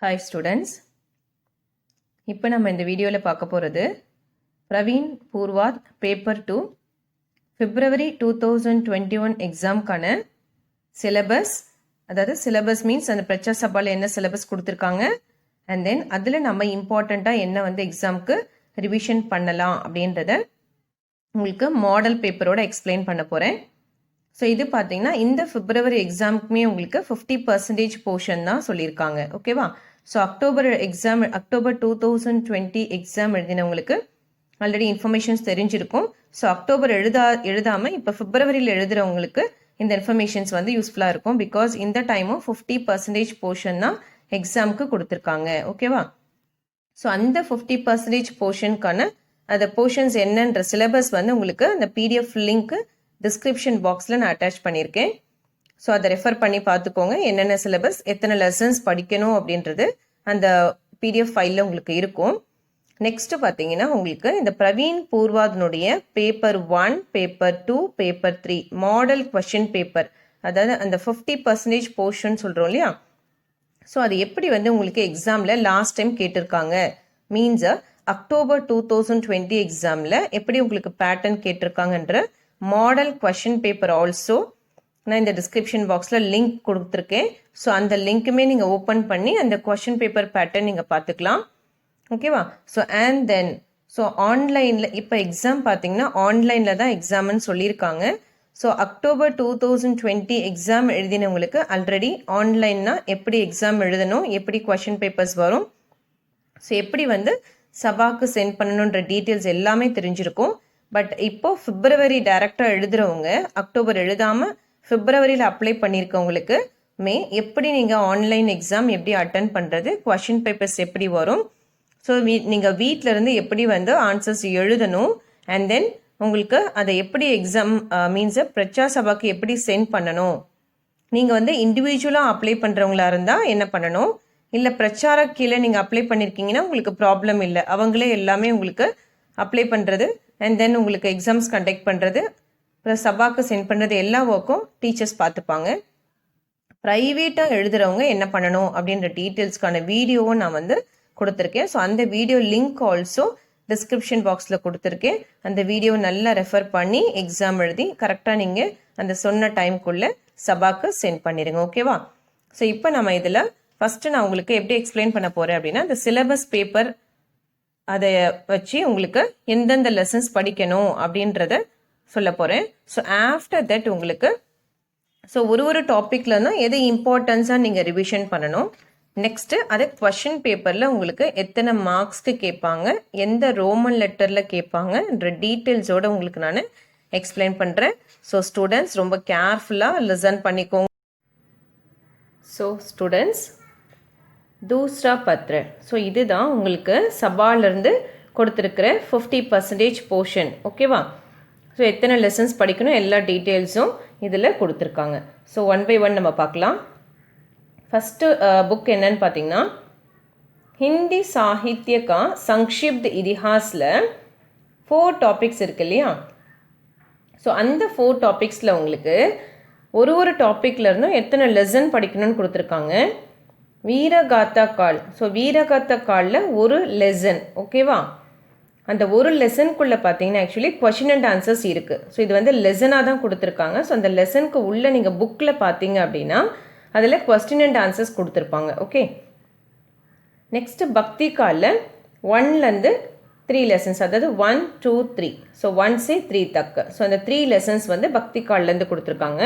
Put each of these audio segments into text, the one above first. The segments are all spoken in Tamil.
ஹாய் ஸ்டூடெண்ட்ஸ், இப்போ நம்ம இந்த வீடியோவில் பார்க்க போகிறது பிரவீன் பூர்வாத் பேப்பர் 2 February 2021 எக்ஸாம்க்கான சிலபஸ். அதாவது சிலபஸ் மீன்ஸ் அந்த பிரச்சா சபாவில் என்ன சிலபஸ் கொடுத்துருக்காங்க, அண்ட் தென் அதில் நம்ம இம்பார்ட்டண்ட்டாக என்ன எக்ஸாமுக்கு ரிவிஷன் பண்ணலாம் அப்படின்றத உங்களுக்கு மாடல் பேப்பரோட எக்ஸ்பிளைன் பண்ண போகிறேன். ஸோ இது பார்த்தீங்கன்னா இந்த பிப்ரவரி எக்ஸாமுக்குமே உங்களுக்கு 50% போர்ஷன் தான் சொல்லியிருக்காங்க. ஓகேவா? ஸோ அக்டோபர் 2020 எக்ஸாம் எழுதினவங்களுக்கு ஆல்ரெடி இன்ஃபர்மேஷன்ஸ் தெரிஞ்சிருக்கும். ஸோ அக்டோபர் எழுதாமல் இப்போ பிப்ரவரியில் எழுதுறவங்களுக்கு இந்த இன்ஃபர்மேஷன்ஸ் யூஸ்ஃபுல்லாக இருக்கும். பிகாஸ் இந்த டைமும் 50% போர்ஷன் தான் எக்ஸாமுக்கு கொடுத்துருக்காங்க. ஓகேவா? ஸோ அந்த 50% போர்ஷனுக்கான அந்த போர்ஷன்ஸ் என்னன்ற சிலபஸ் உங்களுக்கு அந்த பிடிஎஃப் லிங்க் டிஸ்கிரிப்ஷன் பாக்ஸில் நான் அட்டாச் பண்ணியிருக்கேன். ஸோ அதை ரெஃபர் பண்ணி பார்த்துக்கோங்க. என்னென்ன சிலபஸ், எத்தனை லெசன்ஸ் படிக்கணும் அப்படின்றது அந்த பிடிஎஃப் ஃபைலில் உங்களுக்கு இருக்கும். நெக்ஸ்ட்டு பார்த்தீங்கன்னா உங்களுக்கு இந்த பிரவீன் பூர்வாதனுடைய paper 1, paper 2, paper 3 model question paper, அதாவது அந்த 50% போர்ஷன் சொல்கிறோம் இல்லையா. ஸோ அது எப்படி உங்களுக்கு எக்ஸாமில் லாஸ்ட் டைம் கேட்டிருக்காங்க, மீன்ஸ் அக்டோபர் 2020 எக்ஸாமில் எப்படி உங்களுக்கு பேட்டர்ன் கேட்டிருக்காங்கன்ற மாடல் கொஷின் பேப்பர் ஆல்சோ நான் இந்த டிஸ்கிரிப்ஷன் பாக்ஸில் லிங்க் கொடுத்துருக்கேன். ஸோ அந்த லிங்க்குமே நீங்கள் ஓப்பன் பண்ணி அந்த கொஷின் பேப்பர் பேட்டர்ன் நீங்கள் பார்த்துக்கலாம். ஓகேவா? ஸோ அண்ட் தென் ஆன்லைனில் இப்போ எக்ஸாம் பார்த்தீங்கன்னா ஆன்லைனில் தான் எக்ஸாம்னு சொல்லியிருக்காங்க. ஸோ அக்டோபர் 2020 எக்ஸாம் எழுதினவங்களுக்கு ஆல்ரெடி ஆன்லைன்னா எப்படி எக்ஸாம் எழுதணும், எப்படி கொஷின் பேப்பர்ஸ் வரும், ஸோ எப்படி சபாக்கு சென்ட் பண்ணணுன்ற டீட்டெயில்ஸ் எல்லாமே தெரிஞ்சிருக்கும். பட் இப்போ பிப்ரவரி டைரக்டாக எழுதுறவங்க, அக்டோபர் எழுதாமல் பிப்ரவரியில் அப்ளை பண்ணியிருக்கவங்களுக்கு எப்படி நீங்கள் ஆன்லைன் எக்ஸாம் எப்படி அட்டன் பண்ணுறது, கொஷின் பேப்பர்ஸ் எப்படி வரும், ஸோ நீங்கள் வீட்டிலேருந்து எப்படி ஆன்சர்ஸ் எழுதணும், அண்ட் தென் உங்களுக்கு அதை எப்படி எக்ஸாம் மீன்ஸ் பிரச்சா சபாக்கு எப்படி சென்ட் பண்ணணும், நீங்கள் இண்டிவிஜுவலாக அப்ளை பண்ணுறவங்களா இருந்தால் என்ன பண்ணணும், இல்லை பிரச்சார கீழே நீங்கள் அப்ளை பண்ணியிருக்கீங்கன்னா உங்களுக்கு ப்ராப்ளம் இல்லை, அவங்களே எல்லாமே உங்களுக்கு அப்ளை பண்ணுறது அண்ட் தென் உங்களுக்கு எக்ஸாம்ஸ் கண்டக்ட் பண்ணுறது, அப்புறம் சபாக்கு சென்ட் பண்ணுறது எல்லா ஒர்க்கும் டீச்சர்ஸ் பார்த்துப்பாங்க. ப்ரைவேட்டாக எழுதுகிறவங்க என்ன பண்ணணும் அப்படின்ற டீட்டெயில்ஸ்க்கான வீடியோவும் நான் கொடுத்துருக்கேன். ஸோ அந்த வீடியோ லிங்க் ஆல்சோ டிஸ்கிரிப்ஷன் பாக்ஸில் கொடுத்துருக்கேன். அந்த வீடியோ நல்லா ரெஃபர் பண்ணி எக்ஸாம் எழுதி கரெக்டாக நீங்கள் அந்த சொன்ன டைம்குள்ளே சபாக்கு சென்ட் பண்ணிடுங்க. ஓகேவா? ஸோ இப்போ நம்ம இதில் ஃபஸ்ட்டு நான் உங்களுக்கு எப்படி எக்ஸ்பிளைன் பண்ண போகிறேன் அப்படின்னா, இந்த சிலபஸ் பேப்பர் அதை வச்சு உங்களுக்கு எந்தெந்த லெசன்ஸ் படிக்கணும் அப்படின்றத சொல்ல போகிறேன். ஸோ ஆஃப்டர் தட் உங்களுக்கு ஒரு டாப்பிக்லன்னா எது இம்பார்ட்டன்ஸாக நீங்கள் ரிவிஷன் பண்ணணும், நெக்ஸ்ட்டு அதை கொஷின் பேப்பரில் உங்களுக்கு எத்தனை மார்க்ஸ்க்கு கேட்பாங்க, எந்த ரோமன் லெட்டரில் கேட்பாங்கன்ற டீட்டெயில்ஸோடு உங்களுக்கு நான் எக்ஸ்பிளைன் பண்ணுறேன். ஸோ ஸ்டூடெண்ட்ஸ் ரொம்ப கேர்ஃபுல்லாக லிசன் பண்ணிக்கோங்க. ஸோ ஸ்டூடெண்ட்ஸ், தூஸ்ரா பத்ர, ஸோ இதுதான் உங்களுக்கு சபாலிருந்து கொடுத்துருக்கிற 50% போர்ஷன். ஓகேவா? ஸோ எத்தனை லெசன்ஸ் படிக்கணும் எல்லா டீட்டெயில்ஸும் இதில் கொடுத்துருக்காங்க. ஸோ 1 by 1 நம்ம பார்க்கலாம். ஃபஸ்ட்டு புக் என்னன்னு பார்த்தீங்கன்னா ஹிந்தி சாகித்ய கா சங்ஷிப்த் இதிஹாஸில் 4 டாபிக்ஸ் இருக்கு இல்லையா. ஸோ அந்த 4 டாபிக்ஸில் உங்களுக்கு ஒரு டாப்பிக்கில் இருந்தும் எத்தனை லெசன் படிக்கணும்னு கொடுத்துருக்காங்க. வீரகாத்தா கால், ஸோ வீரகாத்தா காலில் ஒரு லெசன். ஓகேவா? அந்த ஒரு லெசனுக்குள்ளே பார்த்தீங்கன்னா ஆக்சுவலி கொஷின் அண்ட் ஆன்சர்ஸ் இருக்குது. ஸோ இது லெசனாக தான் கொடுத்துருக்காங்க. ஸோ அந்த லெசனுக்கு உள்ளே நீங்கள் புக்கில் பார்த்தீங்க அப்படின்னா அதில் கொஸ்டின் அண்ட் ஆன்சர்ஸ் கொடுத்துருப்பாங்க. ஓகே. நெக்ஸ்ட்டு பக்தி காலில் 1லேருந்து 3 லெசன்ஸ், அதாவது 1, 2, 3. ஸோ 1 से 3 தக். ஸோ அந்த 3 லெசன்ஸ் பக்தி கால்லேருந்து கொடுத்துருக்காங்க.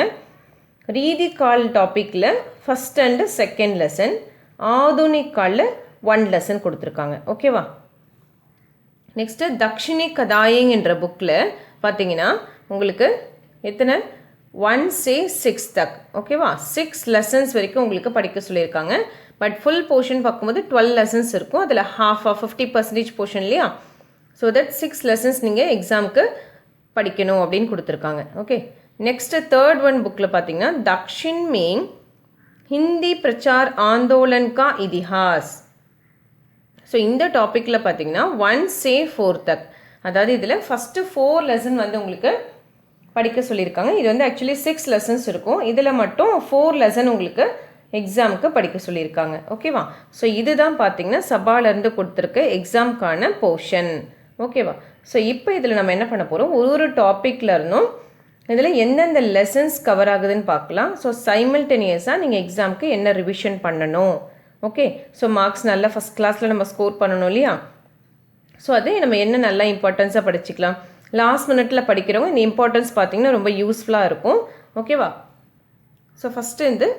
ரீதி கால் டாப்பிக்கில் ஃபஸ்ட் அண்டு செகண்ட் லெசன், ஆதுனிக் காலில் 1 லெசன் கொடுத்துருக்காங்க. ஓகேவா? நெக்ஸ்ட்டு தக்ஷிணி கதாயிங் என்ற புக்கில் பார்த்தீங்கன்னா உங்களுக்கு எத்தனை 1 से 6 தக். ஓகேவா? 6 லெசன்ஸ் வரைக்கும் உங்களுக்கு படிக்க சொல்லியிருக்காங்க. பட் ஃபுல் போர்ஷன் பார்க்கும்போது 12 லெசன்ஸ் இருக்கும். அதில் ஹாஃப் 50% போர்ஷன் இல்லையா. ஸோ தட் 6 லெசன்ஸ் நீங்கள் எக்ஸாமுக்கு படிக்கணும் அப்படின்னு கொடுத்துருக்காங்க. ஓகே. நெக்ஸ்ட்டு தேர்ட் ஒன் புக்கில் பார்த்தீங்கன்னா தக்ஷின் में ஹிந்தி பிரச்சார் ஆந்தோலன் கா இதிஹாஸ். ஸோ இந்த டாப்பிக்கில் பார்த்தீங்கன்னா 1 से 4 தக், அதாவது இதில் ஃபஸ்ட்டு 4 லெசன் உங்களுக்கு படிக்க சொல்லியிருக்காங்க. இது ஆக்சுவலி 6 லெசன்ஸ் இருக்கும். இதில் மட்டும் 4 லெசன் உங்களுக்கு எக்ஸாமுக்கு படிக்க சொல்லியிருக்காங்க. ஓகேவா? ஸோ இதுதான் பார்த்தீங்கன்னா சபாலேருந்து கொடுத்துருக்க எக்ஸாமுக்கான போர்ஷன். ஓகேவா? ஸோ இப்போ இதில் நம்ம என்ன பண்ண போகிறோம், ஒரு டாப்பிக்கில் இருந்தும் இதில் எந்தெந்த லெசன்ஸ் கவர் ஆகுதுன்னு பார்க்கலாம். ஸோ சைமல்டேனியஸாக நீங்கள் எக்ஸாமுக்கு என்ன ரிவிஷன் பண்ணணும். ஓகே, ஸோ மார்க்ஸ் நல்லா ஃபஸ்ட் கிளாஸில் நம்ம ஸ்கோர் பண்ணணும் இல்லையா? ஸோ அது நம்ம என்ன நல்லா இம்பார்ட்டன்ஸாக படிச்சுக்கலாம். லாஸ்ட் மினிட்ல படிக்கிறவங்க இந்த இம்பார்ட்டன்ஸ் பார்த்தீங்கன்னா ரொம்ப யூஸ்ஃபுல்லாக இருக்கும். ஓகேவா? ஸோ ஃபஸ்ட்டு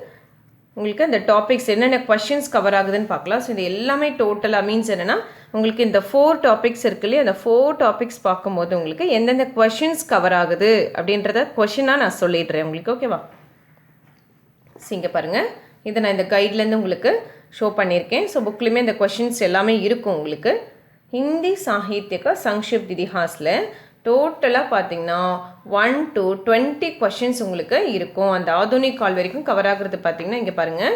உங்களுக்கு இந்த டாபிக்ஸ் என்னென்ன கொஷின்ஸ் கவர் ஆகுதுன்னு பார்க்கலாம். ஸோ இது எல்லாமே டோட்டலாக மீன்ஸ் என்னென்னா உங்களுக்கு இந்த 4 டாபிக்ஸ் இருக்கு இல்லையா, அந்த 4 டாபிக்ஸ் பார்க்கும்போது உங்களுக்கு எந்தெந்த கொஷின்ஸ் கவர் ஆகுது அப்படின்றத கொஷினாக நான் சொல்லிடுறேன் உங்களுக்கு. ஓகேவா? இங்கே பாருங்கள், இதை நான் இந்த கைட்லேருந்து உங்களுக்கு ஷோ பண்ணியிருக்கேன். ஸோ புக்லேயுமே இந்த கொஷின்ஸ் எல்லாமே இருக்கும் உங்களுக்கு. ஹிந்தி சாகித்யக்கா சங்ஷிப்த் இதிஹாஸில் டோட்டலாக பார்த்தீங்கன்னா 1 to 20 கொஷின்ஸ் உங்களுக்கு இருக்கும். அந்த ஆதுனிக் கால் வரைக்கும் கவர் ஆகுறது பார்த்தீங்கன்னா இங்கே பாருங்கள்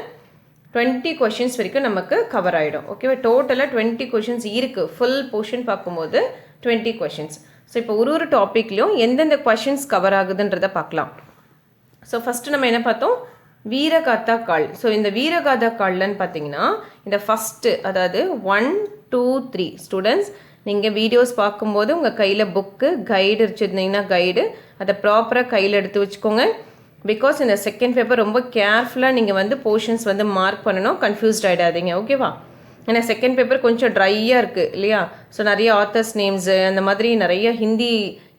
20 கொஷின்ஸ் வரைக்கும் நமக்கு கவர் ஆகிடும். ஓகேவா? டோட்டலாக 20 கொஷின்ஸ் இருக்குது. ஃபுல் போர்ஷன் பார்க்கும்போது 20 கொஷின்ஸ். ஸோ இப்போ ஒரு டாப்பிக்லையும் எந்தெந்த கொஷின்ஸ் கவர் ஆகுதுன்றதை பார்க்கலாம். ஸோ ஃபஸ்ட்டு நம்ம என்ன பார்த்தோம், வீரகாதா கால். ஸோ இந்த வீரகாதா கால்லன்னு பார்த்தீங்கன்னா இந்த ஃபஸ்ட்டு அதாவது 1, 2, 3 ஸ்டூடெண்ட்ஸ் நீங்கள் வீடியோஸ் பார்க்கும்போது உங்கள் கையில் புக்கு கைடு வச்சுருந்தீங்கன்னா கைடு அதை ப்ராப்பராக கையில் எடுத்து வச்சுக்கோங்க. பிகாஸ் இந்த செகண்ட் பேப்பர் ரொம்ப கேர்ஃபுல்லாக நீங்கள் போர்ஷன்ஸ் மார்க் பண்ணணும். கன்ஃபியூஸ்ட் ஆகிடாதீங்க. ஓகேவா? ஏன்னா செகண்ட் பேப்பர் கொஞ்சம் ட்ரையாக இருக்குது இல்லையா? ஸோ நிறைய ஆத்தர்ஸ் நேம்ஸு அந்த மாதிரி நிறைய ஹிந்தி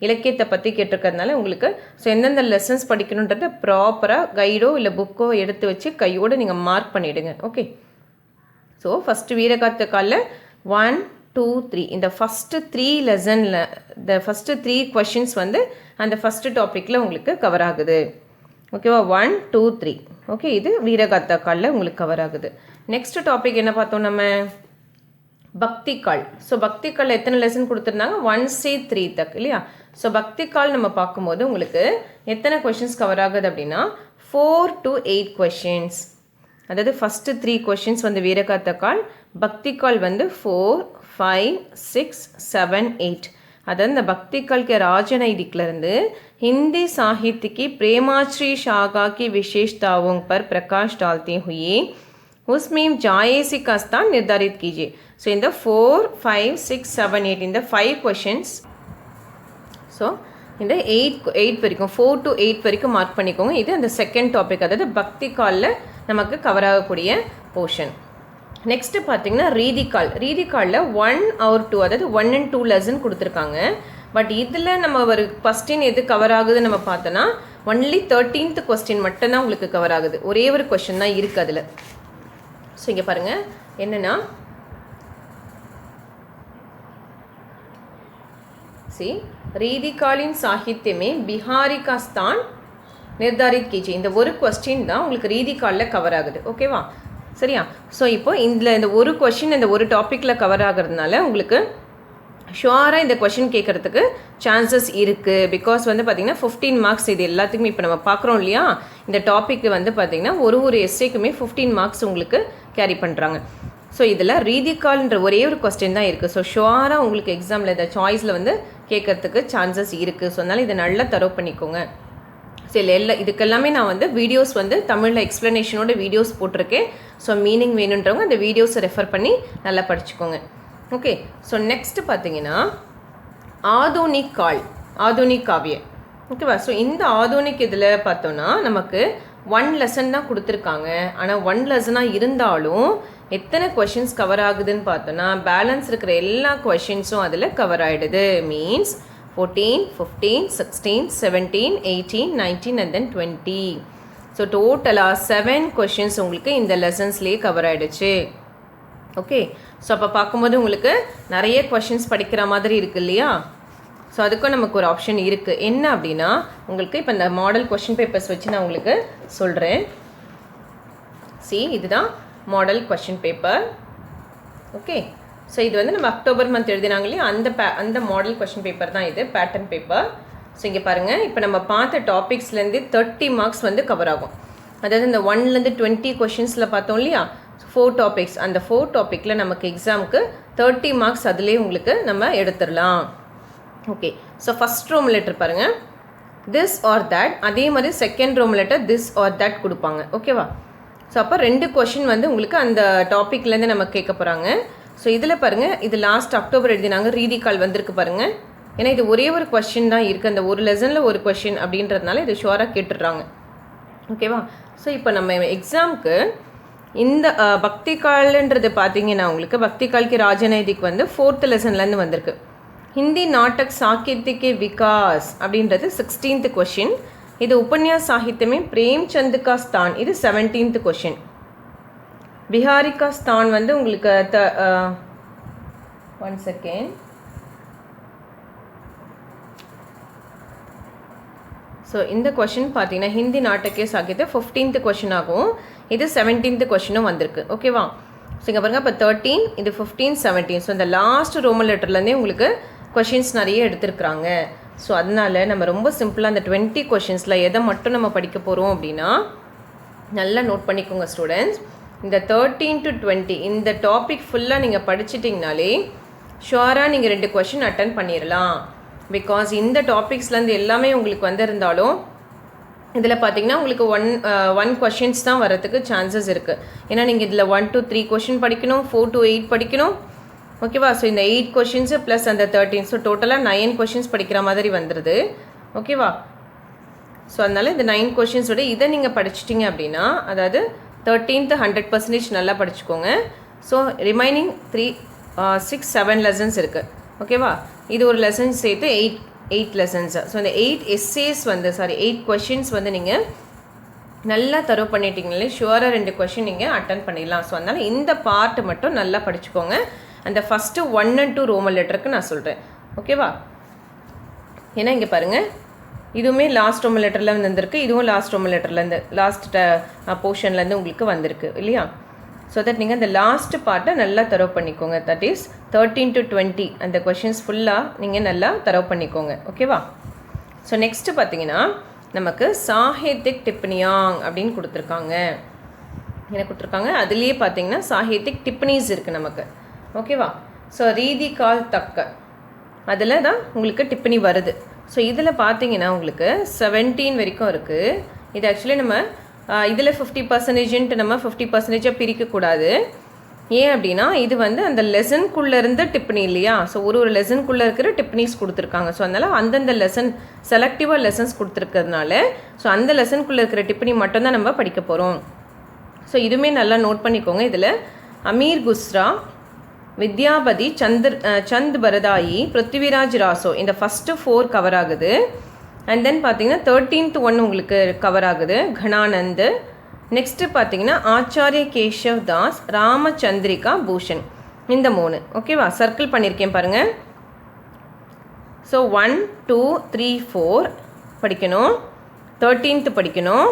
இலக்கியத்தை பற்றி கேட்டிருக்கிறதுனால உங்களுக்கு ஸோ எந்தெந்த லெசன்ஸ் படிக்கணுன்றதை ப்ராப்பராக கைடோ இல்லை புக்கோ எடுத்து வச்சு கையோடு நீங்கள் மார்க் பண்ணிவிடுங்க. ஓகே, ஸோ ஃபஸ்ட்டு வீரகாத்த காலில் 1, 2, 3 இந்த ஃபஸ்ட்டு 3 லெசனில் இந்த ஃபஸ்ட்டு 3 கொஷின்ஸ் அந்த ஃபஸ்ட்டு டாப்பிக்கில் உங்களுக்கு கவர் ஆகுது. ஓகேவா? 1, 2, 3. ஓகே, இது வீரகாத்தா காலில் உங்களுக்கு கவர் ஆகுது. நெக்ஸ்ட் டாபிக் என்ன பார்த்தோம் நம்ம, பக்தி கால். ஸோ பக்தி காலில் எத்தனை லெசன் கொடுத்துருந்தாங்க, 1 से 3 தக் இல்லையா? ஸோ பக்தி கால் நம்ம பார்க்கும்போது உங்களுக்கு எத்தனை கொஷின்ஸ் கவர் ஆகுது அப்படின்னா 4 to 8 கொஷின்ஸ். அதாவது ஃபஸ்ட்டு 3 கொஷின்ஸ் வீரகாத்தா கால், பக்தி கால் 4, 5, 6, 7, 8. अदर द भक्ति काल के राजनैतिकलருந்து हिंदी साहित्य की प्रेमाश्री शाखा की विशेषताओं पर प्रकाश डालते हुए उसमें जायज़ी का स्थान निर्धारित कीजिए. So in the 4, 5, 6, 7, 8 in the 5 questions. So in the 8 வரைக்கும் 4 to 8 வரைக்கும் மார்க் பண்ணிக்கோங்க. இது அந்த செகண்ட் டாபிக், அதாவது பக்தி காலில் நமக்கு கவர் ஆகக்கூடிய போர்ஷன். நெக்ஸ்ட்டு பார்த்தீங்கன்னா ரீதி காலில் 1 or 2 அதாவது 1 and 2 லெசன் கொடுத்துருக்காங்க. பட் இதில் நம்ம ஒரு கொஸ்டின் எது கவர் ஆகுதுன்னு நம்ம பார்த்தோன்னா ஒன்லி 13th கொஸ்டின் மட்டும்தான் உங்களுக்கு கவர் ஆகுது. ஒரே ஒரு கொஸ்டின் தான் இருக்குது அதில். ஸோ இங்கே பாருங்கள் என்னென்னா, ரீதி காலின் சாகித்யமே பிஹாரி கா ஸ்தான் நிர்தாரித் कीजिए. இந்த ஒரு கொஸ்டின் தான் உங்களுக்கு ரீதி காலில் கவர் ஆகுது. ஓகேவா? சரியா? ஸோ இப்போ இந்த ஒரு கொஷின் இந்த ஒரு டாப்பிக்கில் கவர் ஆகிறதுனால உங்களுக்கு ஷுவராக இந்த கொஷின் கேட்குறதுக்கு சான்சஸ் இருக்குது. பிகாஸ் பார்த்திங்கன்னா 15 மார்க்ஸ் இது எல்லாத்துக்குமே இப்போ நம்ம பார்க்குறோம் இல்லையா, இந்த டாப்பிக்கு பார்த்திங்கன்னா ஒரு எஸ்ஏக்குமே 15 மார்க்ஸ் உங்களுக்கு கேரி பண்ணுறாங்க. ஸோ இதில் ரீதிகால்ன்ற ஒரே ஒரு கொஸ்டின் தான் இருக்குது. ஸோ ஷுவராக உங்களுக்கு எக்ஸாமில் இந்த சாய்ஸில் கேட்குறதுக்கு சான்சஸ் இருக்குது. ஸோ அதனால் இதை நல்லா தரவு பண்ணிக்கோங்க. சரி, இதுக்கெல்லாமே நான் வீடியோஸ் தமிழில் எக்ஸ்ப்ளனேஷனோட வீடியோஸ் போட்டிருக்கேன். ஸோ மீனிங் வேணுன்றவங்க அந்த வீடியோஸை ரெஃபர் பண்ணி நல்லா படிச்சுக்கோங்க. ஓகே, ஸோ நெக்ஸ்ட்டு பார்த்தீங்கன்னா ஆதுனிக் காவிய. ஓகேவா? ஸோ இந்த ஆதுனிக் இதில் பார்த்தோன்னா நமக்கு 1 லெசன் தான் கொடுத்துருக்காங்க. ஆனால் 1 லெசனாக இருந்தாலும் எத்தனை கொஷின்ஸ் கவர் ஆகுதுன்னு பார்த்தோன்னா பேலன்ஸ் இருக்கிற எல்லா கொஷின்ஸும் அதில் கவர் ஆகிடுது. Means 14, 15, 16, 17, 18, 19 and then 20. ஸோ டோட்டலாக 7 கொஷின்ஸ் உங்களுக்கு இந்த லெசன்ஸ்லேயே கவர் ஆகிடுச்சு. ஓகே, ஸோ அப்போ பார்க்கும்போது உங்களுக்கு நிறைய கொஷின்ஸ் படிக்கிற மாதிரி இருக்குது இல்லையா? ஸோ அதுக்கும் நமக்கு ஒரு ஆப்ஷன் இருக்குது. என்ன அப்படின்னா உங்களுக்கு இப்போ இந்த மாடல் கொஷின் பேப்பர்ஸ் வச்சு நான் உங்களுக்கு சொல்கிறேன். இதுதான் model question paper. Okay, so இது நம்ம அக்டோபர் மந்த் எழுதினாங்க இல்லையா, அந்த மாடல் கொஷின் பேப்பர் தான் இது, பேட்டர்ன் பேப்பர். ஸோ இங்கே பாருங்கள், இப்போ நம்ம பார்த்த டாபிக்ஸ்லேருந்து 30 மார்க்ஸ் கவர் ஆகும். அதாவது இந்த 1லேருந்து 20 கொஷின்ஸில் பார்த்தோம் இல்லையா, 4 டாபிக்ஸ். அந்த 4 டாப்பிக்கில் நமக்கு எக்ஸாமுக்கு 30 மார்க்ஸ் அதிலே உங்களுக்கு நம்ம எடுத்துடலாம். Okay, so first row letter பாருங்கள், திஸ் ஆர் தட். அதே மாதிரி second row letter this are that கொடுப்பாங்க. ஓகேவா? ஸோ அப்போ 2 கொஷின் வந்து உங்களுக்கு அந்த டாப்பிக்லேருந்து நம்ம கேட்க போகிறாங்க. ஸோ இதில் பாருங்கள், இது லாஸ்ட் அக்டோபர் எழுதினாங்க, ரீதிகால் வந்திருக்கு பாருங்கள். ஏன்னா இது ஒரே ஒரு கொஷின் தான் இருக்குது, அந்த ஒரு லெசனில் ஒரு கொஷின் அப்படின்றதுனால இது ஷுவராக கேட்டுடுறாங்க. ஓகேவா? ஸோ இப்போ நம்ம எக்ஸாமுக்கு இந்த பக்தி கால்ன்றது பார்த்தீங்கன்னா உங்களுக்கு பக்தி கால்க்கு ராஜநைதிக்கு வந்து 4th லெசன்லேருந்து வந்திருக்கு. ஹிந்தி நாட்டக் சாகித்ய விகாஸ் அப்படின்றது 16th கொஷின். இது உபன்யாஸ் சாகித்யமே பிரேம்சந்த் கா ஸ்தான், இது 17th கொஷின். பிஹாரி கா ஸ்தான் வந்து உங்களுக்கு 1 செகண்ட். ஸோ இந்த கொஷின் பார்த்தீங்கன்னா ஹிந்தி நாட்டக்கே சாகித்ய 15th கொஷின் ஆகும், இது 17th கொஷினும் வந்திருக்கு. ஓகேவா? ஸோ இங்கே பாருங்கள், இப்போ 13, இது 15, 17. ஸோ இந்த லாஸ்ட் ரோமன் லெட்டர்லேருந்தே உங்களுக்கு கொஷின்ஸ் நிறைய எடுத்திருக்கிறாங்க. ஸோ அதனால நம்ம ரொம்ப சிம்பிளாக அந்த 20 கொஷின்ஸில் எதை மட்டும் நம்ம படிக்க போகிறோம் அப்படின்னா, நல்லா நோட் பண்ணிக்கோங்க ஸ்டூடெண்ட்ஸ். இந்த 13 to 20 இந்த டாபிக் ஃபுல்லாக நீங்கள் படிச்சிட்டிங்கனாலே ஷுவராக நீங்கள் 2 கொஷின் அட்டன் பண்ணிடலாம். பிகாஸ் இந்த டாபிக்ஸ்லேருந்து எல்லாமே உங்களுக்கு வந்திருந்தாலும் இதில் பார்த்தீங்கன்னா உங்களுக்கு ஒன் கொஷின்ஸ் தான் வரதுக்கு சான்சஸ் இருக்குது. ஏன்னா நீங்கள் இதில் 1 to 3 கொஷின் படிக்கணும், 4 to 8 படிக்கணும். ஓகேவா? ஸோ இந்த 8 கொஷின்ஸு ப்ளஸ் அந்த 13, ஸோ டோட்டலாக 9 கொஷின்ஸ் படிக்கிற மாதிரி வந்துடுது. ஓகேவா? ஸோ அதனால் இந்த 9 கொஷின்ஸோட இதை நீங்கள் படிச்சிட்டிங்க அப்படின்னா, அதாவது 13th 100% நல்லா படிச்சுக்கோங்க. ஸோ ரிமைனிங் 3, 6, 7 லெசன்ஸ் இருக்குது. ஓகேவா? இது ஒரு லெசன் சேர்த்து 8 லெசன்ஸ். ஸோ இந்த 8 எஸ்ஏஸ் வந்து 8 கொஷின்ஸ் வந்து நீங்கள் நல்லா தரவு பண்ணிட்டீங்களே ஷுவராக 2 கொஷின் நீங்கள் அட்டன் பண்ணிடலாம். ஸோ அதனால் இந்த பார்ட் மட்டும் நல்லா படிச்சுக்கோங்க. அந்த ஃபஸ்ட்டு 1 and 2 ரோமன் லெட்டருக்கு நான் சொல்கிறேன். ஓகேவா? ஏன்னா இங்கே பாருங்கள், இதுவுமே லாஸ்ட் ரோமன் லெட்டரில் வந்திருக்கு, இதுவும் லாஸ்ட் ரோமன் லெட்டர்லேருந்து லாஸ்ட் போர்ஷன்லேருந்து உங்களுக்கு வந்திருக்கு இல்லையா? ஸோ தட் நீங்கள் அந்த லாஸ்ட் பார்ட்டை நல்லா தரவு பண்ணிக்கோங்க. தட் இஸ் 13 to 20 அந்த கொஷின்ஸ் ஃபுல்லாக நீங்கள் நல்லா தரவு பண்ணிக்கோங்க. ஓகேவா? ஸோ நெக்ஸ்ட்டு பார்த்தீங்கன்னா நமக்கு சாஹித்யக் டிப்பனியாங் அப்படின்னு கொடுத்துருக்காங்க. என்ன கொடுத்துருக்காங்க? அதுலேயே பார்த்தீங்கன்னா சாஹித்யக் டிப்பனிஸ் இருக்குது நமக்கு. ஓகேவா? ஸோ ரீதி கால் தக்க அதில் தான் உங்களுக்கு டிப்பனி வருது. ஸோ இதில் பார்த்தீங்கன்னா உங்களுக்கு 17 வரைக்கும் இருக்குது. இது ஆக்சுவலி நம்ம இதில் 50%ன்ட்டு நம்ம 50%ஆக பிரிக்கக்கூடாது. ஏன் அப்படின்னா இது வந்து அந்த லெசனுக்குள்ளே இருந்த டிப்பனி இல்லையா? ஸோ ஒரு லெசனுக்குள்ளே இருக்கிற டிப்பனிஸ் கொடுத்துருக்காங்க. ஸோ அதனால் அந்தந்த லெசன் செலக்டிவாக லெசன்ஸ் கொடுத்துருக்கிறதுனால ஸோ அந்த லெசனுக்குள்ளே இருக்கிற டிப்பனி மட்டும்தான் நம்ம படிக்க போகிறோம். ஸோ இதுவுமே நல்லா நோட் பண்ணிக்கோங்க. இதில் அமீர் குஸ்ரா, வித்யாபதி, சந்த் பரதாயி, பிருத்திவிராஜ் ராசோ இந்த ஃபஸ்ட்டு 4 கவர் ஆகுது. அண்ட் தென் பார்த்தீங்கன்னா 13th 1 உங்களுக்கு கவர் ஆகுது, கணானந்த். நெக்ஸ்ட்டு பார்த்தீங்கன்னா ஆச்சாரிய கேஷவ் தாஸ், ராமச்சந்திரிகா பூஷன், இந்த 3. ஓகேவா? சர்க்கிள் பண்ணியிருக்கேன் பாருங்கள். ஸோ 1, 2, 3, 4 படிக்கணும், 13th படிக்கணும்,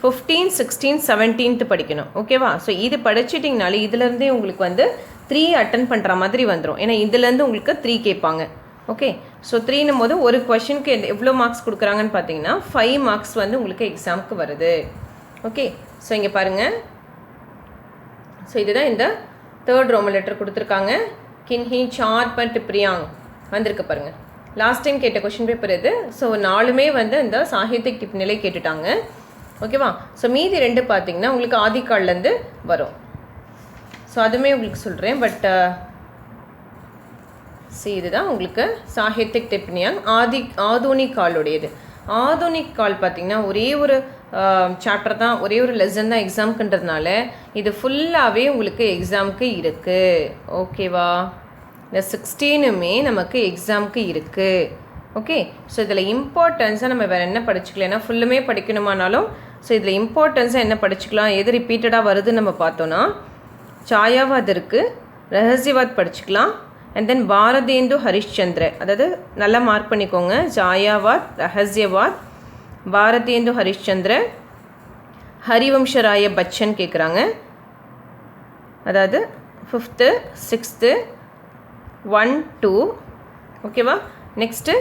15, 16, 17th படிக்கணும். ஓகேவா? ஸோ இது படிச்சிட்டிங்கனாலே இதிலேருந்தே உங்களுக்கு வந்து 3 அட்டன் பண்ணுற மாதிரி வந்துடும். ஏன்னா இதுலேருந்து உங்களுக்கு 3 கேட்பாங்க. ஓகே? ஸோ 3ன்னும் போது ஒரு கொஷனுக்கு எவ்வளோ மார்க்ஸ் கொடுக்குறாங்கன்னு பார்த்தீங்கன்னா 5 மார்க்ஸ் வந்து உங்களுக்கு எக்ஸாமுக்கு வருது. ஓகே? ஸோ இங்கே பாருங்கள். ஸோ இதுதான் இந்த 3rd ரோமன் லெட்டர் கொடுத்துருக்காங்க. கின்ஹி, சார், பட், பிரியாங் வந்திருக்கு பாருங்கள். லாஸ்ட் டைம் கேட்ட கொஷின் பேப்பர் இது. ஸோ 4மே வந்து இந்த சாகித்யக் டிப்பனிலே கேட்டுட்டாங்க. ஓகேவா? ஸோ மீதி 2 பார்த்தீங்கன்னா உங்களுக்கு ஆதிக்கால்லேருந்து வரும். ஸோ அதுவுமே உங்களுக்கு சொல்கிறேன். பட் இதுதான் உங்களுக்கு சாகித்யக் டிப்பனியாங் ஆதுனிக் காலுடையது. ஆதுனிக் கால் பார்த்திங்கன்னா ஒரே ஒரு சாப்டர் தான், ஒரே ஒரு லெசன் தான் எக்ஸாமுக்குன்றதுனால இது ஃபுல்லாகவே உங்களுக்கு எக்ஸாமுக்கு இருக்குது. ஓகேவா? இந்த 16மே நமக்கு எக்ஸாமுக்கு இருக்குது. ஓகே? ஸோ இதில் இம்பார்ட்டன்ஸாக நம்ம வேறு என்ன படிச்சுக்கலாம்? ஏன்னா ஃபுல்லுமே படிக்கணுமானாலும் ஸோ இதில் இம்பார்ட்டன்ஸாக என்ன படிச்சுக்கலாம், எது ரிப்பீட்டடாக வருதுன்னு நம்ம பார்த்தோன்னா சாயாவாத் இருக்குது, ரகசியவாத் படிச்சுக்கலாம். அண்ட் தென் பாரதேந்து ஹரிஷ்சந்திர, அதாவது நல்லா மார்க் பண்ணிக்கோங்க. ஜாயாவாத், ரகசியவாத், பாரதேந்து ஹரிஷ்சந்திர, ஹரிவம்சராய பச்சன் கேட்குறாங்க. அதாவது 5th, 6th, 1, 2. ஓகேவா? நெக்ஸ்ட்டு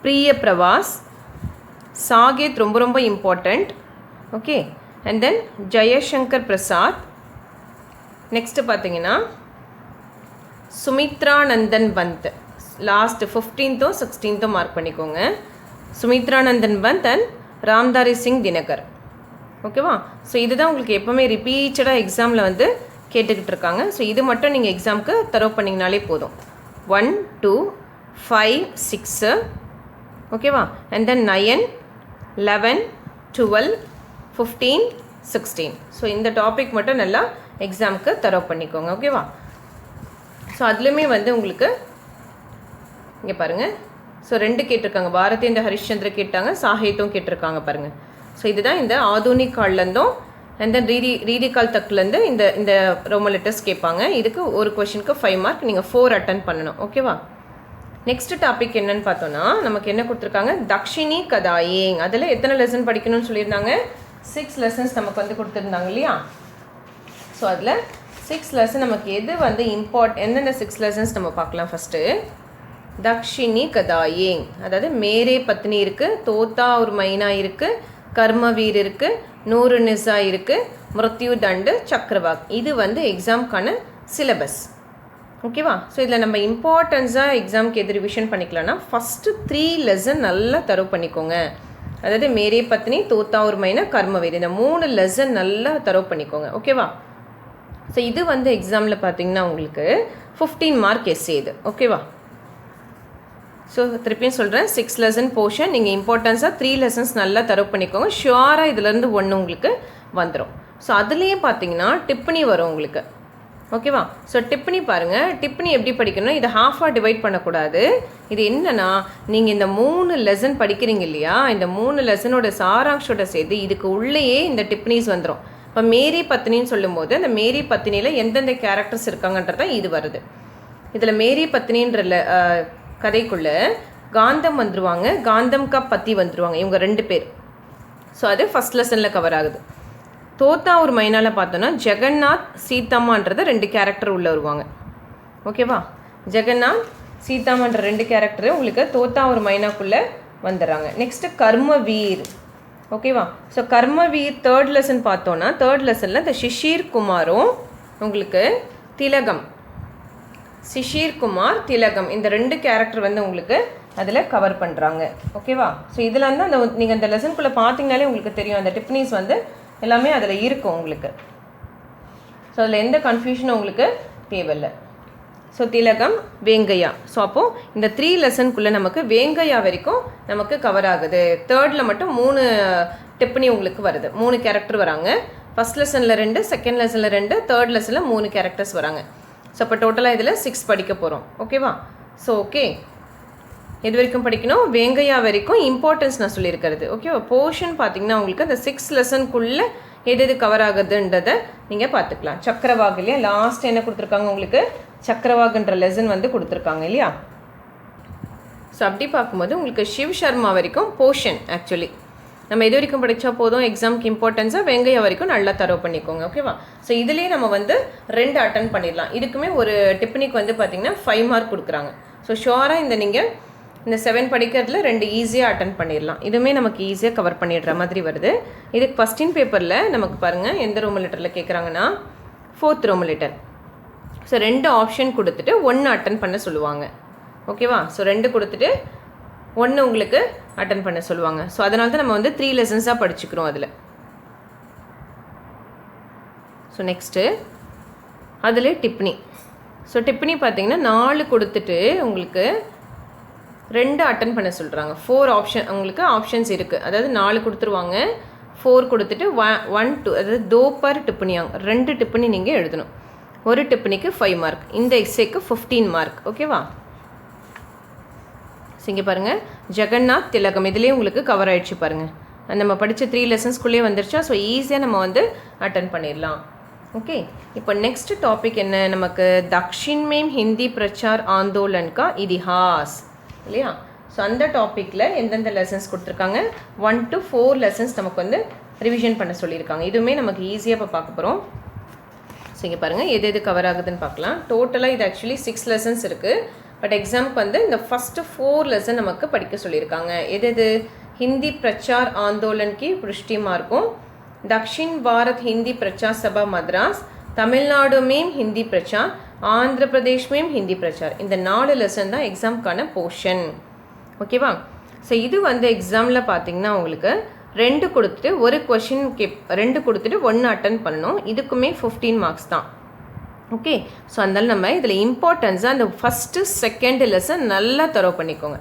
பிரிய பிரவாஸ், சாகேத் ரொம்ப ரொம்ப important. Okay? And then Jaishankar Prasad. Next பார்த்தீங்கன்னா Sumitranandan Pant, last 15th, 16th mark பண்ணிக்கோங்க. சுமித்ரானந்தன் பந்த் அண்ட் ராம்தாரி சிங் தினகர். ஓகேவா? ஸோ இதுதான் உங்களுக்கு எப்போவுமே ரிப்பீட்டடாக எக்ஸாமில் வந்து கேட்டுக்கிட்டு இருக்காங்க. ஸோ இது மட்டும் நீங்கள் எக்ஸாமுக்கு தரவு பண்ணிங்கனாலே போதும். 1 2 5 6 ஓகேவா? And then 9 11 12 15 16. ஸோ இந்த டாபிக் மட்டும் நல்லா எக்ஸாமுக்கு தரவு பண்ணிக்கோங்க. ஓகேவா? ஸோ அதுலேயுமே வந்து உங்களுக்கு இங்கே பாருங்கள். ஸோ 2 கேட்டிருக்காங்க. பாரதேந்திர ஹரிஷ்சந்திர கேட்டாங்க, சாஹித்தும் கேட்டிருக்காங்க பாருங்கள். ஸோ இதுதான் இந்த ஆதுனிக் கால்லேருந்தும் அண்ட் தென் ரீதிகால் தக்குலேருந்து இந்த ரோமன் லெட்டர்ஸ் கேட்பாங்க. இதுக்கு ஒரு கொஷனுக்கு 5 மார்க், நீங்கள் 4 அட்டன் பண்ணணும். ஓகேவா? நெக்ஸ்ட் டாபிக் என்னன்னு பார்த்தோன்னா நமக்கு என்ன கொடுத்துருக்காங்க, தக்ஷினி கதாயிங். அதில் எத்தனை லெசன் படிக்கணும்னு சொல்லியிருந்தாங்க? 6 லெசன்ஸ் நமக்கு வந்து கொடுத்துருந்தாங்க இல்லையா? ஸோ அதில் 6 லெசன் நமக்கு எது வந்து எந்தெந்த 6 லெசன்ஸ் நம்ம பார்க்கலாம். ஃபஸ்ட்டு தக்ஷினி கதாயிங், அதாவது மேரே பத்னி இருக்குது, தோத்தா ஒரு மைனா இருக்குது, கர்மவீர் இருக்குது, நூறு நிசா இருக்குது, மிருத்யு தண்டு, சக்கரவாக். இது வந்து எக்ஸாமுக்கான சிலபஸ். ஓகேவா? ஸோ இதில் நம்ம இம்பார்ட்டன்ஸாக எக்ஸாமுக்கு எது ரிவிஷன் பண்ணிக்கலாம்னா ஃபஸ்ட்டு 3 லெசன் நல்லா தரவு பண்ணிக்கோங்க. அதாவது மேரே பத்னி, தோத்தா ஒரு மைனா, கர்மவீர், இந்த 3 லெசன் நல்லா தரவு பண்ணிக்கோங்க. ஓகேவா? ஸோ இது வந்து எக்ஸாமில் பார்த்தீங்கன்னா உங்களுக்கு 15 மார்க் எஸ்ஸே இது. ஓகேவா? ஸோ திருப்பியும் சொல்கிறேன், 6 லெசன் போர்ஷன், நீங்கள் இம்பார்ட்டன்ஸாக 3 லெசன்ஸ் நல்லா தரவு பண்ணிக்கோங்க. ஷுவராக இதுலேருந்து 1 உங்களுக்கு வந்துடும். ஸோ அதுலேயே பார்த்தீங்கன்னா டிப்பனி வரும் உங்களுக்கு. ஓகேவா? ஸோ டிப்பனி பாருங்கள். டிப்பனி எப்படி படிக்கணும்னா இதை ஹாஃபாக டிவைட் பண்ணக்கூடாது. இது என்னென்னா நீங்கள் இந்த 3 லெசன் படிக்கிறீங்க இல்லையா, இந்த 3 லெசனோட சாராங்ஷோட சேர்த்து இதுக்கு உள்ளேயே இந்த டிப்பனிஸ் வந்துடும். இப்போ மேரி பத்னின்னு சொல்லும்போது அந்த மேரி பத்னியில் எந்தெந்த கேரக்டர்ஸ் இருக்காங்கன்றதான் இது வருது. இதில் மேரி பத்னின்ற கதைக்குள்ளே காந்தம் வந்துடுவாங்க, காந்தம் கா பத்தி வந்துடுவாங்க, இவங்க 2 பேர். ஸோ அது ஃபஸ்ட் லெசனில் கவர் ஆகுது. தோத்தா ஒரு மைனாவில் பார்த்தோன்னா ஜெகநாத் சீதாமான்றது 2 கேரக்டர் உள்ளே வருவாங்க. ஓகேவா? ஜெகநாத் சீதாமான்ற 2 கேரக்டரு உங்களுக்கு தோத்தா ஒரு மைனாக்குள்ளே வந்துடுறாங்க. நெக்ஸ்ட்டு கர்மவீர். ஓகேவா? ஸோ கர்மவீர் 3rd லெசன் பார்த்தோன்னா 3rd லெசனில் இந்த சிஷீர் குமாரும் உங்களுக்கு திலகம், சிஷீர் குமார், திலகம், இந்த 2 கேரக்டர் வந்து உங்களுக்கு அதில் கவர் பண்ணுறாங்க. ஓகேவா? ஸோ இதில் வந்து அந்த நீங்கள் அந்த லெசனுக்குள்ளே பார்த்தீங்கனாலே உங்களுக்கு தெரியும், அந்த டிப்னிஸ் வந்து எல்லாமே அதில் இருக்கும் உங்களுக்கு. ஸோ அதில் எந்த கன்ஃபியூஷனும் உங்களுக்கு தேவையில்லை. ஸோ திலகம், வேங்கையா. ஸோ அப்போது இந்த 3 லெசனுக்குள்ளே நமக்கு வேங்கையா வரைக்கும் நமக்கு கவர் ஆகுது. 3rd மட்டும் 3 டிப்னி உங்களுக்கு வருது, 3 கேரக்டர் வராங்க. ஃபஸ்ட் லெசனில் 2, செகண்ட் லெசனில் 2, 3rd லெசனில் 3 கேரக்டர்ஸ் வராங்க. ஸோ அப்போ டோட்டலாக இதில் 6 படிக்க போகிறோம். ஓகேவா? ஸோ ஓகே, எது வரைக்கும் படிக்கணும்? வேங்கையா வரைக்கும் இம்பார்ட்டன்ஸ் நான் சொல்லியிருக்கிறது. ஓகேவா? போர்ஷன் பார்த்தீங்கன்னா உங்களுக்கு அந்த 6 லெசனுக்குள்ளே எது கவர் ஆகுதுன்றதை நீங்கள் பார்த்துக்கலாம். சக்கரவாக் இல்லையா, லாஸ்ட் என்ன கொடுத்துருக்காங்க உங்களுக்கு, சக்கரவாக்ன்ற லெசன் வந்து கொடுத்துருக்காங்க இல்லையா. ஸோ அப்படி பார்க்கும்போது உங்களுக்கு சிவ் சர்மா வரைக்கும் போர்ஷன் ஆக்சுவலி நம்ம எது வரைக்கும் படித்தா போதும், எக்ஸாமுக்கு இம்பார்ட்டன்ஸாக வெங்கையா வரைக்கும் நல்லா தரவு பண்ணிக்கோங்க. ஓகேவா? ஸோ இதுலேயே நம்ம வந்து 2 அட்டன் பண்ணிடலாம். இதுக்குமே ஒரு டிப்னிக்கு வந்து பார்த்திங்கன்னா 5 மார்க் கொடுக்குறாங்க. ஸோ ஷுவராக நீங்கள் இந்த 7 படிக்கிறதுல 2 ஈஸியாக அட்டன் பண்ணிடலாம். இதுவுமே நமக்கு ஈஸியாக கவர் பண்ணிடுற மாதிரி வருது. இதுக்கு கொஸ்டின் பேப்பரில் நமக்கு பாருங்கள் எந்த ரோமன் லெட்டரில் கேட்குறாங்கன்னா 4th Roman letter. So 2 option கொடுத்துட்டு 1 அட்டன் பண்ண சொல்லுவாங்க. ஓகேவா? ஸோ 2 கொடுத்துட்டு 1 உங்களுக்கு அட்டன் பண்ண சொல்லுவாங்க. ஸோ அதனால தான் நம்ம வந்து 3 லெசன்ஸாக படிச்சுக்கிறோம் அதில். ஸோ நெக்ஸ்ட்டு அதில் டிப்னி. ஸோ டிப்னி பார்த்தீங்கன்னா 4 கொடுத்துட்டு உங்களுக்கு 2 அட்டன் பண்ண சொல்கிறாங்க. 4 ஆப்ஷன் உங்களுக்கு ஆப்ஷன்ஸ் இருக்குது. அதாவது 4 கொடுத்துருவாங்க, 4 கொடுத்துட்டு 1 2 அதாவது 2 பர் டிப்னியாங்க 2 டிப்னி நீங்கள் எழுதணும். ஒரு டிப்னிக்கு 5 மார்க், இந்த எக்ஸேக்கு 15 மார்க். ஓகேவா? ஸோ இங்கே பாருங்கள் ஜெகநாத், திலகம் இதுலேயே உங்களுக்கு கவர் ஆகிடுச்சு பாருங்கள். நம்ம படித்த 3 லெசன்ஸ்குள்ளேயே வந்துருச்சா. ஸோ ஈஸியாக நம்ம வந்து அட்டன் பண்ணிடலாம். ஓகே, இப்போ நெக்ஸ்ட் டாபிக் என்ன நமக்கு, தக்ஷின் மேம் ஹிந்தி பிரச்சார் ஆந்தோலன் கா இதிஹாஸ் இல்லையா. ஸோ அந்த டாப்பிக்கில் எந்தெந்த லெசன்ஸ் கொடுத்துருக்காங்க, 1 to 4 லெசன்ஸ் நமக்கு வந்து ரிவிஷன் பண்ண சொல்லியிருக்காங்க. இதுவுமே நமக்கு ஈஸியாக இப்போ பார்க்க போகிறோம். ஸோ இங்கே பாருங்கள் எது கவர் ஆகுதுன்னு பார்க்கலாம். டோட்டலாக இது ஆக்சுவலி 6 லெசன்ஸ் இருக்குது. பட் எக்ஸாமுக்கு வந்து இந்த ஃபஸ்ட்டு 4 லெசன் நமக்கு படிக்க சொல்லியிருக்காங்க. எது हिंदी प्रचार आंदोलन की पुष्टि मार्गों, दक्षिण भारत हिंदी प्रचार सभा मद्रास, तमिलनाडु में हिंदी प्रचार, आंध्र प्रदेश में हिंदी प्रचार. இந்த 4 லெசன் தான் எக்ஸாமுக்கான போர்ஷன். ஓகேவா? ஸோ இது வந்து எக்ஸாமில் பார்த்தீங்கன்னா உங்களுக்கு 2 கொடுத்துட்டு ஒரு கொஷின் 2 கொடுத்துட்டு 1 அட்டன் பண்ணணும். இதுக்குமே 15 மார்க்ஸ் தான். ஓகே, ஸோ அதனால நம்ம இதில் இம்பார்ட்டன்ஸாக அந்த ஃபஸ்ட்டு செகண்ட் லெசன் நல்லா தரவு பண்ணிக்கோங்க.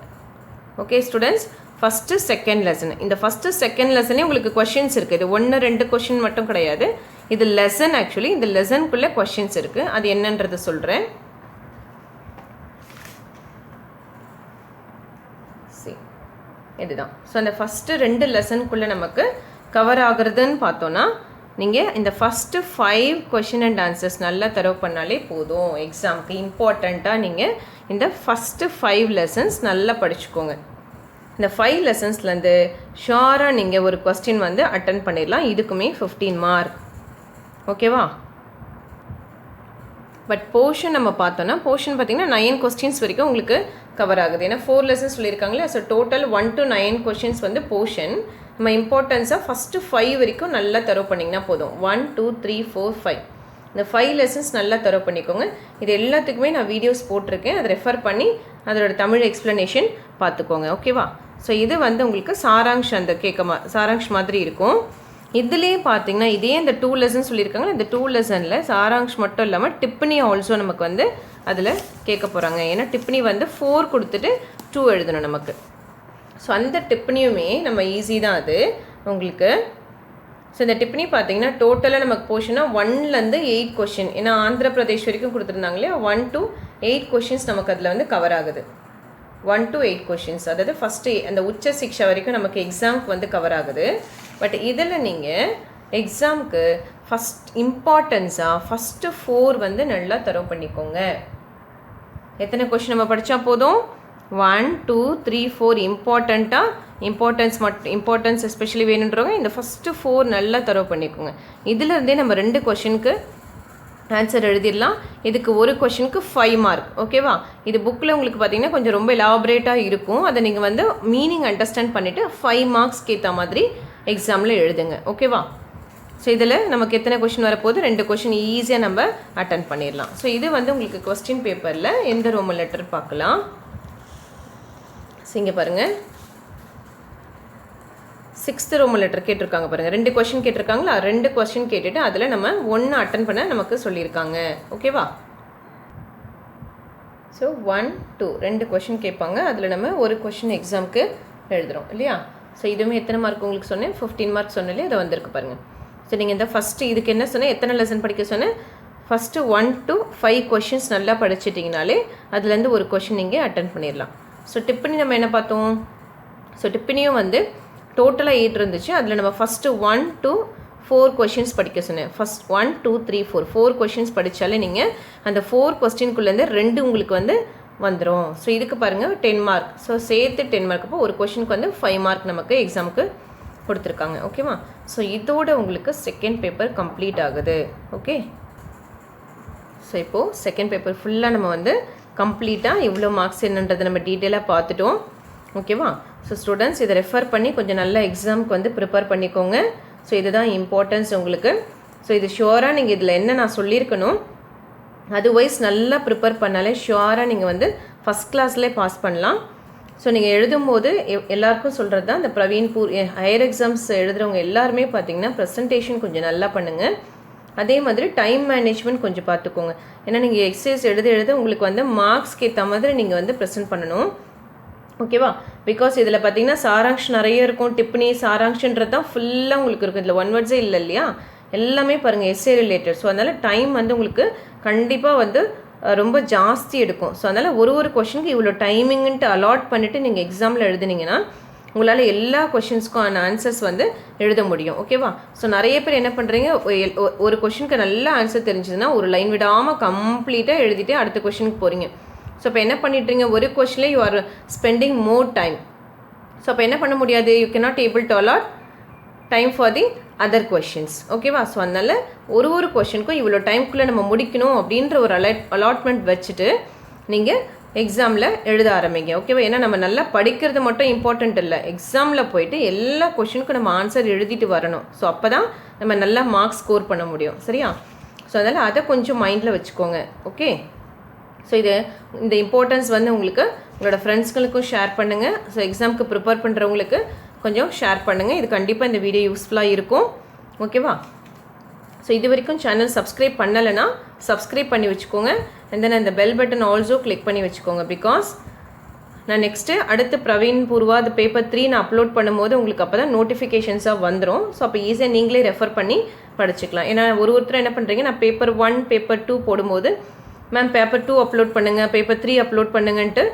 Okay students, first second lesson, இந்த ஃபஸ்ட்டு செகண்ட் லெசனே உங்களுக்கு கொஷின்ஸ் இருக்குது. இது 1-2 கொஷின் மட்டும் கிடையாது, இது லெசன். ஆக்சுவலி இந்த லெசனுக்குள்ளே கொஷின்ஸ் இருக்குது. அது என்னன்றது சொல்கிறேன். இதுதான். ஸோ அந்த ஃபஸ்ட்டு 2 லெசனுக்குள்ளே நமக்கு கவர் ஆகுறதுன்னு பார்த்தோன்னா, நீங்கள் இந்த ஃபஸ்ட்டு 5 கொஷின் அண்ட் ஆன்சர்ஸ் நல்லா தரவு பண்ணாலே போதும். எக்ஸாமுக்கு இம்பார்ட்டண்ட்டாக நீங்கள் இந்த ஃபஸ்ட்டு 5 லெசன்ஸ் நல்லா படிச்சுக்கோங்க. இந்த 5 லெசன்ஸ்லேருந்து ஷுவராக நீங்கள் ஒரு கொஸ்டின் வந்து அட்டன் பண்ணிடலாம். இதுக்குமே 15 மார்க். ஓகேவா? பட் போர்ஷன் நம்ம பார்த்தோன்னா, போர்ஷன் பார்த்திங்கன்னா 9 கொஸ்டின்ஸ் வரைக்கும் உங்களுக்கு கவர் ஆகுது. ஏன்னா 4 லெசன்ஸ் சொல்லியிருக்காங்களே. ஸோ டோட்டல் 1 to 9 கொஷின்ஸ் வந்து போர்ஷன். நம்ம இம்பார்ட்டன்ஸாக ஃபஸ்ட்டு 5 வரைக்கும் நல்லா தரவு பண்ணிங்கன்னா போதும். 1 2 3 4 5 இந்த 5 லெசன்ஸ் நல்லா தரவு பண்ணிக்கோங்க. இது எல்லாத்துக்குமே நான் வீடியோஸ் போட்டிருக்கேன், அதை ரெஃபர் பண்ணி அதோட தமிழ் எக்ஸ்ப்ளனேஷன் பார்த்துக்கோங்க. ஓகேவா? ஸோ இது வந்து உங்களுக்கு சாராங்ஷ், அந்த சாராங்ஷ் மாதிரி இருக்கும். இதுலேயே பார்த்தீங்கன்னா இதே இந்த 2 லெசன் சொல்லியிருக்காங்களா, இந்த 2 லெசனில் சாராங்ஷ் மட்டும் இல்லாமல் டிப்னி ஆல்சோ நமக்கு வந்து அதில் கேட்க போகிறாங்க. ஏன்னா டிப்னி வந்து 4 கொடுத்துட்டு 2 எழுதணும் நமக்கு. ஸோ அந்த டிப்னியுமே நம்ம ஈஸி தான் அது உங்களுக்கு. ஸோ இந்த டிப்னி பார்த்தீங்கன்னா டோட்டலாக நமக்கு போர்ஷனாக 1லேருந்து 8 கொஷின், ஏன்னா ஆந்திர பிரதேஷ் வரைக்கும் கொடுத்துருந்தாங்களே, 1 to 8 கொஷின்ஸ் நமக்கு அதில் வந்து கவர் ஆகுது. 1 to 8 கொஷின்ஸ், அதாவது ஃபஸ்ட்டு அந்த உச்ச சிக்ஷா வரைக்கும் நமக்கு எக்ஸாமுக்கு வந்து கவர் ஆகுது. பட் இதில் நீங்கள் எக்ஸாமுக்கு ஃபஸ்ட் இம்பார்ட்டன்ஸாக ஃபஸ்ட்டு 4 வந்து நல்லா தரவு பண்ணிக்கோங்க. எத்தனை கொஷின் நம்ம படித்தா போதும்? 1 2 3 4 இம்பார்ட்டன்ஸ் எஸ்பெஷலி வேணுன்றவங்க இந்த ஃபஸ்ட்டு 4 நல்லா தரவு பண்ணிக்கோங்க. இதிலேருந்தே நம்ம 2 கொஷினுக்கு ஆன்சர் எழுதிடலாம். இதுக்கு ஒரு கொஷினுக்கு 5 மார்க். ஓகேவா? இது புக்கில் உங்களுக்கு பார்த்தீங்கன்னா கொஞ்சம் ரொம்ப எலாபரேட்டாக இருக்கும். அதை நீங்கள் வந்து மீனிங் அண்டர்ஸ்டாண்ட் பண்ணிவிட்டு 5 மார்க்ஸ்க்கு ஏற்ற மாதிரி எக்ஸாமில் எழுதுங்க. ஓகேவா? ஸோ இதில் நமக்கு எத்தனை கொஷின் வரப்போகுது? 2 கொஷின் ஈஸியாக நம்ம அட்டன் பண்ணிடலாம். ஸோ இது வந்து உங்களுக்கு கொஸ்டின் பேப்பரில் எந்த ரோமன் லெட்டர் பார்க்கலாம். ஸோ இங்கே பாருங்கள், 6th ரோமன் லெட்டர் கேட்டிருக்காங்க பாருங்கள். 2 கொஷின் கேட்டிருக்காங்களா? 2 கொஷின் கேட்டுட்டு அதில் நம்ம 1 அட்டன் பண்ண நமக்கு சொல்லியிருக்காங்க. ஓகேவா? ஸோ 1 2 2 கொஷின் கேட்பாங்க, அதில் நம்ம ஒரு கொஷின் எக்ஸாமுக்கு எழுதுகிறோம் இல்லையா? ஸோ இதுவுமே எத்தனை மார்க் உங்களுக்கு சொன்னேன்? 15 மார்க் சொன்னாலே அதை வந்திருக்கு பாருங்கள். ஸோ நீங்கள் இந்த ஃபஸ்ட்டு இதுக்கு என்ன சொன்னேன், எத்தனை லெசன் படிக்க சொன்னேன்? ஃபஸ்ட்டு 1 to 5 கொஷின்ஸ் நல்லா படிச்சிட்டிங்கனாலே அதுலேருந்து ஒரு கொஷின் நீங்கள் அட்டன் பண்ணிடலாம். ஸோ டிப்பனி நம்ம என்ன பார்த்தோம்? ஸோ டிப்பனியும் வந்து டோட்டலாக 8 இருந்துச்சு. அதில் நம்ம ஃபஸ்ட்டு 1 to 4 கொஷின்ஸ் படிக்க சொன்னேன். ஃபஸ்ட் 1 2 3 4 கொஷின்ஸ் படித்தாலே நீங்கள் அந்த 4 கொஸ்டின்குள்ளேருந்து 2 உங்களுக்கு வந்து வந்துடும். ஸோ இதுக்கு பாருங்கள் 10 மார்க். ஸோ சேர்த்து 10 மார்க். அப்போ ஒரு கொஷினுக்கு வந்து 5 மார்க் நமக்கு எக்ஸாமுக்கு கொடுத்துருக்காங்க. ஓகேவா? ஸோ இதோட உங்களுக்கு செகண்ட் பேப்பர் கம்ப்ளீட் ஆகுது. ஓகே, ஸோ இப்போது செகண்ட் பேப்பர் ஃபுல்லாக நம்ம வந்து கம்ப்ளீட்டாக இவ்வளோ மார்க்ஸ் என்னன்றதை நம்ம டீட்டெயிலாக பார்த்துட்டோம். ஓகேவா? ஸோ ஸ்டூடெண்ட்ஸ் இதை ரெஃபர் பண்ணி கொஞ்சம் நல்ல எக்ஸாமுக்கு வந்து ப்ரிப்பேர் பண்ணிக்கோங்க. ஸோ இதுதான் இம்பார்ட்டன்ஸ் உங்களுக்கு. ஸோ இது ஷுவராக நீங்கள் இதில் என்ன நான் சொல்லியிருக்கணும், அதுவைஸ் நல்லா ப்ரிப்பேர் பண்ணாலே ஷுவராக நீங்கள் வந்து ஃபஸ்ட் கிளாஸ்லேயே பாஸ் பண்ணலாம். ஸோ நீங்கள் எழுதும்போது எல்லாருக்கும் சொல்கிறது தான், இந்த பிரவீன்பூர் ஹையர் எக்ஸாம்ஸ் எழுதுகிறவங்க எல்லாருமே பார்த்தீங்கன்னா ப்ரெசன்டேஷன் கொஞ்சம் நல்லா பண்ணுங்கள். அதே மாதிரி டைம் மேனேஜ்மெண்ட் கொஞ்சம் பார்த்துக்கோங்க. ஏன்னா நீங்கள் எக்ஸசைஸ் எழுத உங்களுக்கு வந்து மார்க்ஸ்க்கு ஏற்ற மாதிரி நீங்கள் வந்து ப்ரெசென்ட் பண்ணணும். ஓகேவா? பிகாஸ் இதில் பார்த்தீங்கன்னா சாராங்ஷ் நிறைய இருக்கும். டிப்னி சாராங்ஷன்றது தான் ஃபுல்லாக உங்களுக்கு இருக்கும். இதில் 1 வேர்ட்ஸே இல்லை இல்லையா? எல்லாமே பாருங்கள் எஸ்ஏ ரிலேட்டட். ஸோ அதனால் டைம் வந்து உங்களுக்கு கண்டிப்பாக வந்து ரொம்ப ஜாஸ்தி எடுக்கும். ஸோ அதனால் ஒரு கொஷனுக்கு இவ்வளோ டைமிங்ன்ட்டு அலாட் பண்ணிவிட்டு நீங்கள் எக்ஸாமில் எழுதுனீங்கன்னா உங்களால் எல்லா கொஷின்ஸ்க்கும் ஆன்சர்ஸ் வந்து எழுத முடியும். ஓகேவா? ஸோ நிறைய பேர் என்ன பண்ணுறீங்க, ஒரு கொஷனுக்கு நல்ல ஆன்சர் தெரிஞ்சதுன்னா ஒரு லைன் விடாமல் கம்ப்ளீட்டாக எழுதிட்டு அடுத்த கொஷனுக்கு போகிறீங்க. ஸோ இப்போ என்ன பண்ணிட்டுறீங்க, ஒரு கொஷனில் you are spending more time. So அப்போ என்ன பண்ண முடியாது, you can not able to allot time for the other questions. ஓகேவா? ஸோ அதனால் ஒரு கொஷனுக்கும் இவ்வளோ டைம்குள்ளே நம்ம முடிக்கணும் அப்படின்ற ஒரு அலாட்மெண்ட் வச்சுட்டு நீங்கள் எக்ஸாமில் எழுத ஆரம்பிங்க. ஓகேவா? ஏன்னா நம்ம நல்லா படிக்கிறது மட்டும் இம்பார்ட்டண்ட் இல்லை, எக்ஸாமில் போயிட்டு எல்லா கொஷினுக்கும் நம்ம ஆன்சர் எழுதிட்டு வரணும். ஸோ அப்போ தான் நம்ம நல்லா மார்க்ஸ் ஸ்கோர் பண்ண முடியும். சரியா? ஸோ அதனால் அதை கொஞ்சம் மைண்டில் வச்சுக்கோங்க. ஓகே? ஸோ இந்த இம்பார்ட்டன்ஸ் வந்து உங்களுக்கு உங்களோட ஃப்ரெண்ட்ஸ்களுக்கும் ஷேர் பண்ணுங்கள். ஸோ எக்ஸாமுக்கு ப்ரிப்பேர் பண்ணுறவங்களுக்கு கொஞ்சம் ஷேர் பண்ணுங்கள். இது கண்டிப்பாக இந்த வீடியோ யூஸ்ஃபுல்லாக இருக்கும். ஓகேவா? ஸோ இது வரைக்கும் சேனல் சப்ஸ்கிரைப் பண்ணலைன்னா சப்ஸ்கிரைப் பண்ணி வச்சுக்கோங்க. அண்ட் தென் அந்த பெல் பட்டன் ஆல்சோ கிளிக் பண்ணி வச்சுக்கோங்க. பிகாஸ் நான் நெக்ஸ்ட்டு அடுத்து பிரவீன் பூர்வா அது பேப்பர் 3 நான் அப்லோட் பண்ணும்போது உங்களுக்கு அப்போ தான் நோட்டிஃபிகேஷன்ஸாக வந்துடும். ஸோ அப்போ ஈஸியாக நீங்களே ரெஃபர் பண்ணி படிச்சுக்கலாம். ஏன்னா ஒருத்தர் என்ன பண்ணுறீங்க, நான் பேப்பர் 1 பேப்பர் 2 போடும்போது மேம் பேப்பர் 2 அப்லோட் பண்ணுங்கள், பேப்பர் 3 அப்லோட் பண்ணுங்கன்ட்டு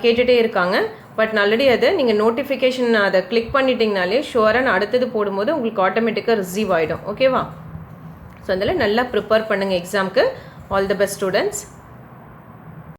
கேட்டுகிட்டே இருக்காங்க. பட் ஆல்ரெடி அதை நீங்கள் நோட்டிஃபிகேஷன் அதை கிளிக் பண்ணிட்டீங்கனாலே ஷுவராக நான் அடுத்தது போடும்போது உங்களுக்கு ஆட்டோமேட்டிக்காக ரிசீவ் ஆகிடும். ஓகேவா? ஸோ அதில் நல்லா ப்ரிப்பேர் பண்ணுங்கள் எக்ஸாமுக்கு. All the best students.